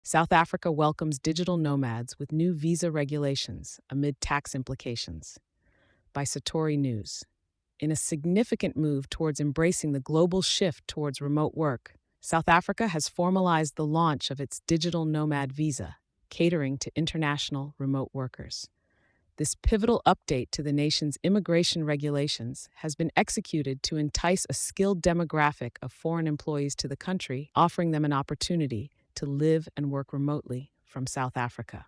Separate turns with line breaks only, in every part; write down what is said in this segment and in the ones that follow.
South Africa welcomes digital nomads with new visa regulations amid tax implications. By Satori News. In a significant move towards embracing the global shift towards remote work, South Africa has formalized the launch of its digital nomad visa, catering to international remote workers. This pivotal update to the nation's immigration regulations has been executed to entice a skilled demographic of foreign employees to the country, offering them an opportunity to live and work remotely from South Africa.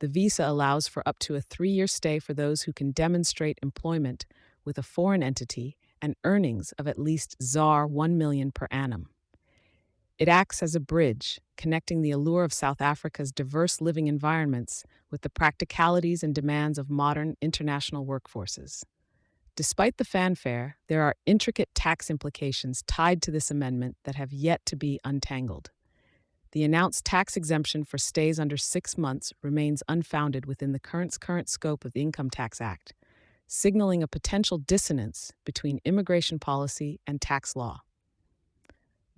The visa allows for up to a 3-year stay for those who can demonstrate employment with a foreign entity and earnings of at least ZAR 1 million per annum. It acts as a bridge, connecting the allure of South Africa's diverse living environments with the practicalities and demands of modern international workforces. Despite the fanfare, there are intricate tax implications tied to this amendment that have yet to be untangled. The announced tax exemption for stays under 6 months remains unfounded within the current scope of the Income Tax Act, signaling a potential dissonance between immigration policy and tax law.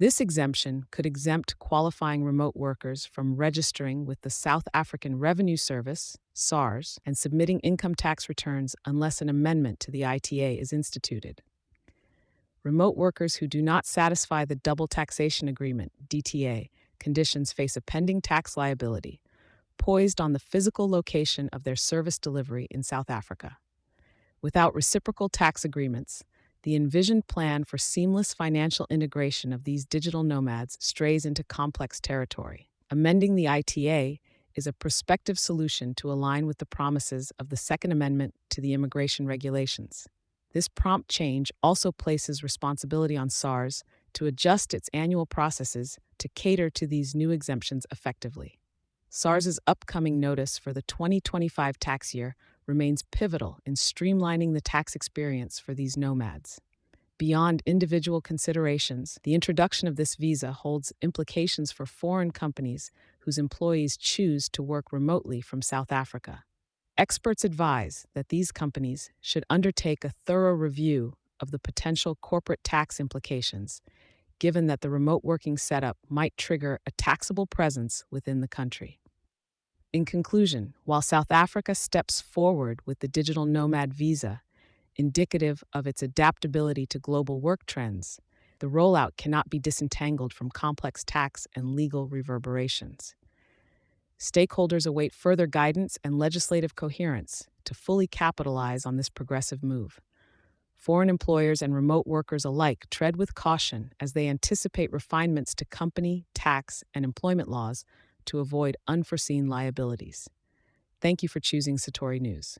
This exemption could exempt qualifying remote workers from registering with the South African Revenue Service, SARS, and submitting income tax returns unless an amendment to the ITA is instituted. Remote workers who do not satisfy the Double Taxation Agreement, DTA, conditions face a pending tax liability, poised on the physical location of their service delivery in South Africa. Without reciprocal tax agreements, the envisioned plan for seamless financial integration of these digital nomads strays into complex territory. Amending the ITA is a prospective solution to align with the promises of the Second Amendment to the immigration regulations. This prompt change also places responsibility on SARS to adjust its annual processes to cater to these new exemptions effectively. SARS's upcoming notice for the 2025 tax year remains pivotal in streamlining the tax experience for these nomads. Beyond individual considerations, the introduction of this visa holds implications for foreign companies whose employees choose to work remotely from South Africa. Experts advise that these companies should undertake a thorough review of the potential corporate tax implications, given that the remote working setup might trigger a taxable presence within the country. In conclusion, while South Africa steps forward with the digital nomad visa, indicative of its adaptability to global work trends, the rollout cannot be disentangled from complex tax and legal reverberations. Stakeholders await further guidance and legislative coherence to fully capitalize on this progressive move. Foreign employers and remote workers alike tread with caution as they anticipate refinements to company, tax, and employment laws to avoid unforeseen liabilities. Thank you for choosing Satori News.